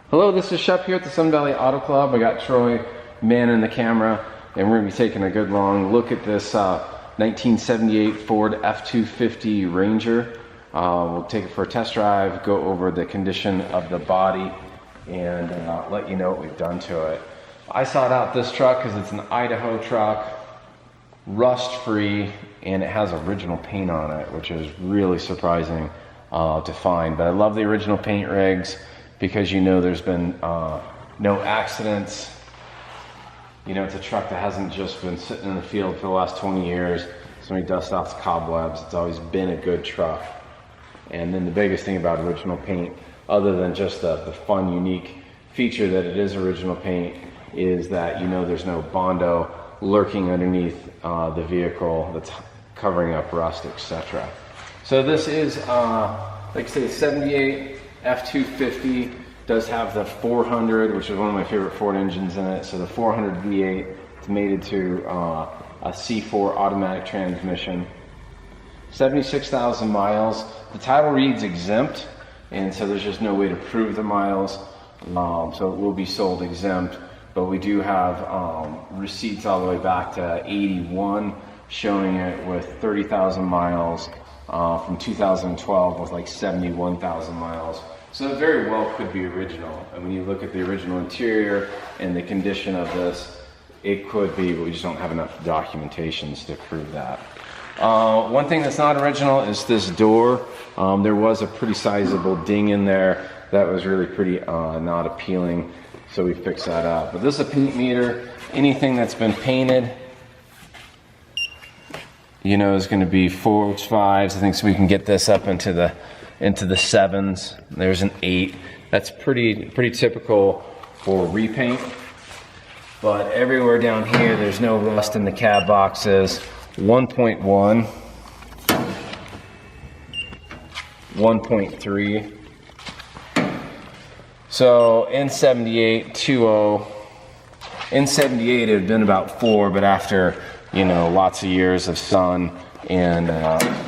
Hello, this is Shep here at the Sun Valley Auto Club. I got Troy manning the camera, and we're going to be taking a good long look at this 1978 Ford F250 Ranger. We'll take it for a test drive, go over the condition of the body, and let you know what we've done to it. I sought out this truck because it's an Idaho truck, rust-free, and it has original paint on it, which is really surprising to find. But I love the original paint rigs, because you know there's been no accidents. You know, it's a truck that hasn't just been sitting in the field for the last 20 years. Somebody dust off the cobwebs. It's always been a good truck. And then the biggest thing about original paint, other than just the fun, unique feature that it is original paint, is that you know there's no Bondo lurking underneath the vehicle that's covering up rust, etc. So this is, like I say, 78 F250, does have the 400, which is one of my favorite Ford engines in it. So the 400 V8, it's mated to a C4 automatic transmission. 76,000 miles. The title reads exempt, and so there's just no way to prove the miles. So it will be sold exempt, but we do have receipts all the way back to 81, showing it with 30,000 miles. From 2012 with like 71,000 miles. So it very well could be original. And when you look at the original interior and the condition of this, it could be, but we just don't have enough documentations to prove that. One thing that's not original is this door. There was a pretty sizable ding in there that was really pretty not appealing, so we fixed that up. But this is a paint meter. Anything that's been painted, you know, is going to be 4s, 5s. I think so we can get this up into the 7s. There's an 8. That's pretty typical for repaint. But everywhere down here, there's no rust in the cab boxes. 1.1, 1.3. So in 78, 2.0. In 78, it had been about 4, but after, you know, lots of years of sun and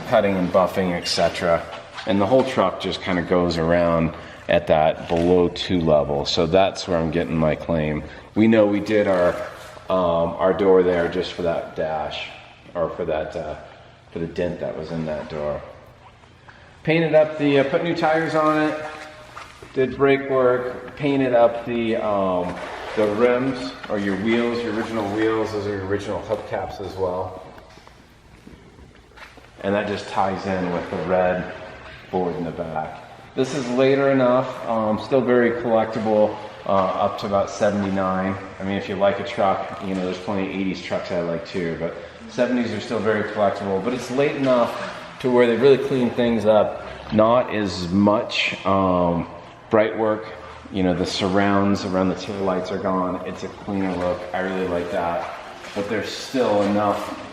cutting and buffing, etc. And the whole truck just kind of goes around at that below 2 level. So that's where I'm getting my claim. We know we did our door there just for that dash, or for that for the dent that was in that door. Painted up the, put new tires on it, did brake work, painted up the rims, or your wheels, your original wheels. Those are your original hubcaps as well. And that just ties in with the red board in the back. This is later enough, still very collectible, up to about 79. I mean, if you like a truck, you know, there's plenty of 80s trucks I like too, but 70s are still very collectible. But it's late enough to where they really clean things up. Not as much bright work. You know, the surrounds around the tail lights are gone. It's a cleaner look. I really like that. But there's still enough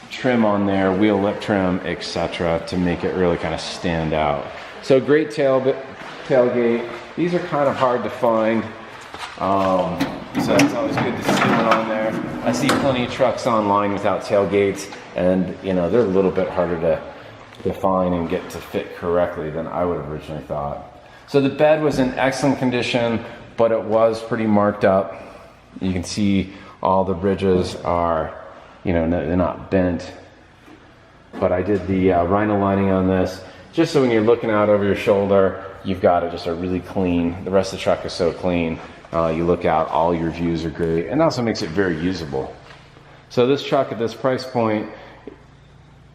trim on there, wheel lip trim, etc., to make it really kind of stand out. So great tailgate. These are kind of hard to find. So it's always good to see one on there. I see plenty of trucks online without tailgates, and you know, they're a little bit harder to define and get to fit correctly than I would have originally thought. So the bed was in excellent condition, but it was pretty marked up. You can see all the ridges are, you know, they're not bent. But I did the rhino lining on this, just so when you're looking out over your shoulder, you've got just a really clean, the rest of the truck is so clean. You look out, all your views are great, and also makes it very usable. So this truck at this price point,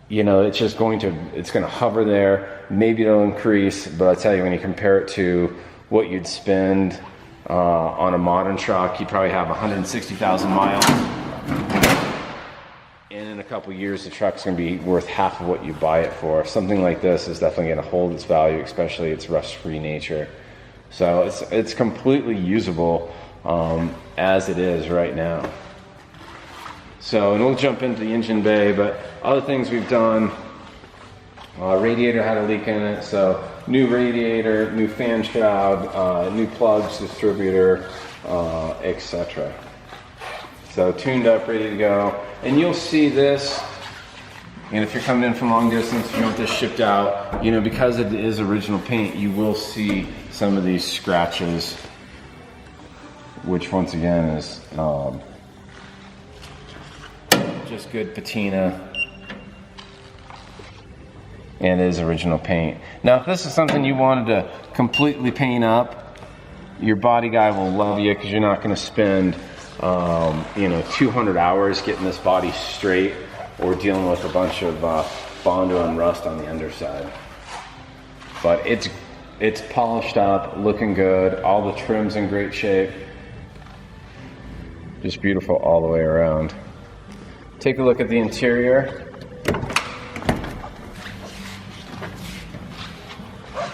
you know, it's going to hover there. Maybe it'll increase, but I tell you, when you compare it to what you'd spend on a modern truck, you'd probably have 160,000 miles. And in a couple years, the truck's going to be worth half of what you buy it for. Something like this is definitely going to hold its value, especially its rust-free nature. So it's completely usable as it is right now. So, and we'll jump into the engine bay, but other things we've done, radiator had a leak in it, so new radiator, new fan shroud, new plugs, distributor, etc. So tuned up, ready to go. And you'll see this And if you're coming in from long distance, you want this shipped out, you know, because it is original paint, you will see some of these scratches, which once again is just good patina and is original paint. Now, if this is something you wanted to completely paint up, your body guy will love you because you're not going to spend, you know, 200 hours getting this body straight or dealing with a bunch of Bondo and rust on the underside. But it's polished up, looking good. All the trim's in great shape. Just beautiful all the way around. Take a look at the interior.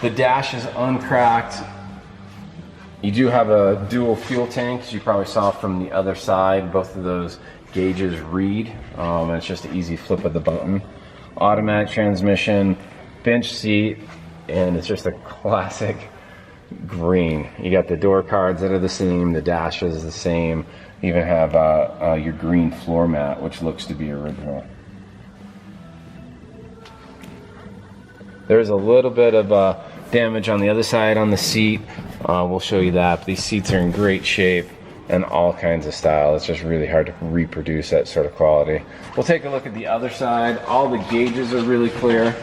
The dash is uncracked. You do have a dual fuel tank, as you probably saw from the other side. Both of those gauges read, and it's just an easy flip of the button. Automatic transmission, bench seat, and it's just a classic green. You got the door cards that are the same, the dash is the same. You even have your green floor mat, which looks to be original. There's a little bit of damage on the other side on the seat. We'll show you that. But these seats are in great shape and all kinds of style. It's just really hard to reproduce that sort of quality. We'll take a look at the other side. All the gauges are really clear.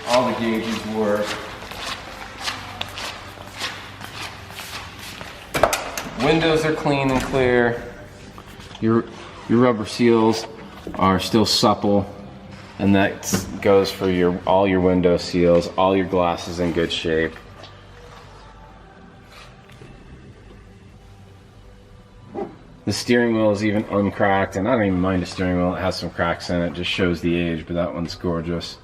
All the gauges work. Windows are clean and clear. Your rubber seals are still supple, and that goes for all your window seals. All your glass is in good shape. The steering wheel is even uncracked, and I don't even mind a steering wheel. It has some cracks in it, just shows the age, but that one's gorgeous.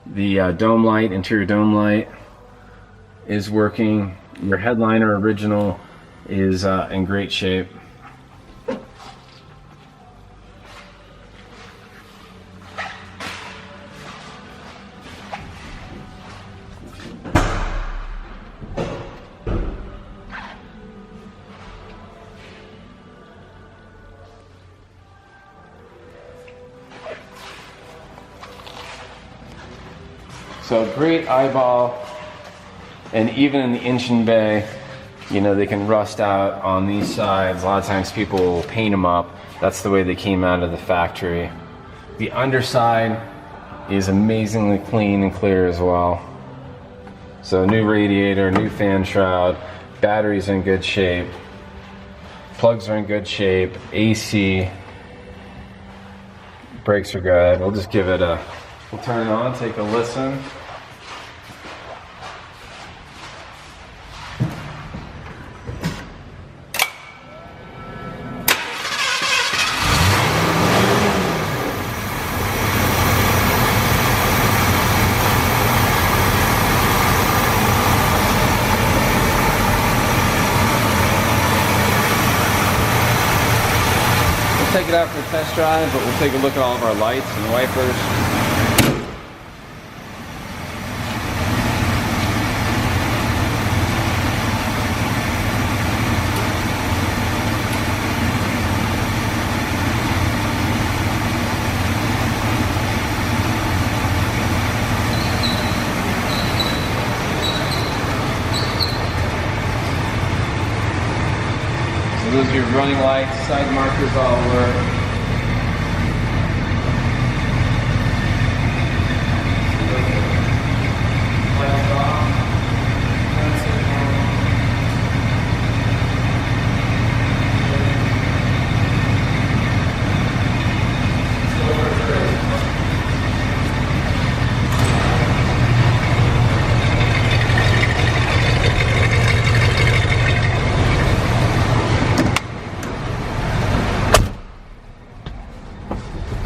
The dome light, interior dome light, is working. Your headliner original is in great shape. So great eyeball, and even in the engine bay, you know, they can rust out on these sides. A lot of times people will paint them up. That's the way they came out of the factory. The underside is amazingly clean and clear as well. So new radiator, new fan shroud, batteries in good shape, plugs are in good shape, AC, brakes are good. We'll just give it we'll turn it on, take a listen. Take it out for a test drive, but we'll take a look at all of our lights and wipers. So those are your running lights, side markers all work.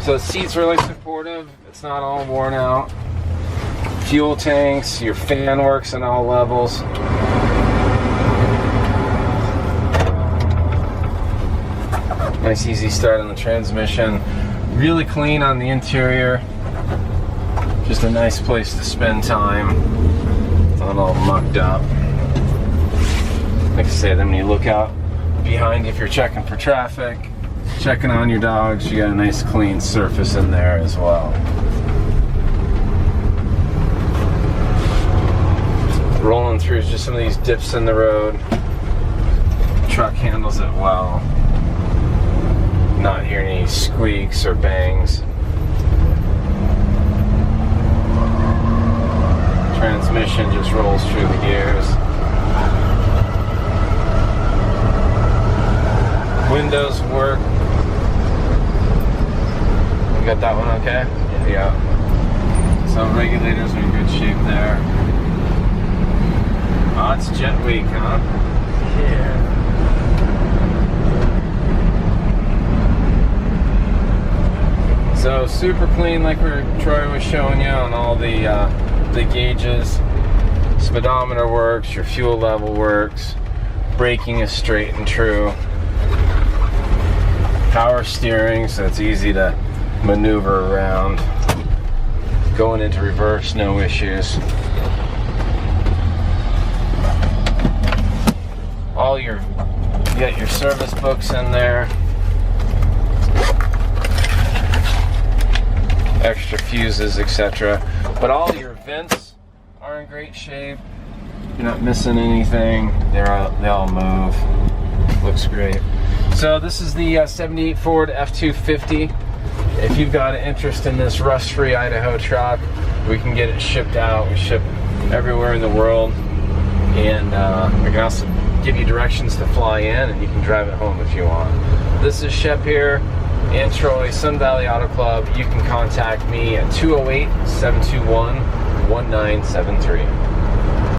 So the seat's really supportive, it's not all worn out. Fuel tanks, your fan works on all levels. Nice easy start on the transmission. Really clean on the interior. Just a nice place to spend time. It's not all mucked up. Like I said, then when you look out behind you if you're checking for traffic, checking on your dogs. You got a nice clean surface in there as well. Rolling through just some of these dips in the road. Truck handles it well. Not hearing any squeaks or bangs. Transmission just rolls through the gears. Windows work. You got that one okay? Yeah. So regulators are in good shape there. Oh, it's jet week, huh? Yeah. So super clean, like Troy was showing you on all the gauges. Speedometer works, your fuel level works, braking is straight and true. Power steering, so it's easy to maneuver around. Going into reverse, no issues. You got your service books in there. Extra fuses, etc. But all your vents are in great shape. You're not missing anything. They all move. Looks great. So this is the 78 Ford F250. If you've got an interest in this rust-free Idaho truck, we can get it shipped out. We ship everywhere in the world, and we can also give you directions to fly in, and you can drive it home if you want. This is Shep here in Troy, Sun Valley Auto Club. You can contact me at 208-721-1973.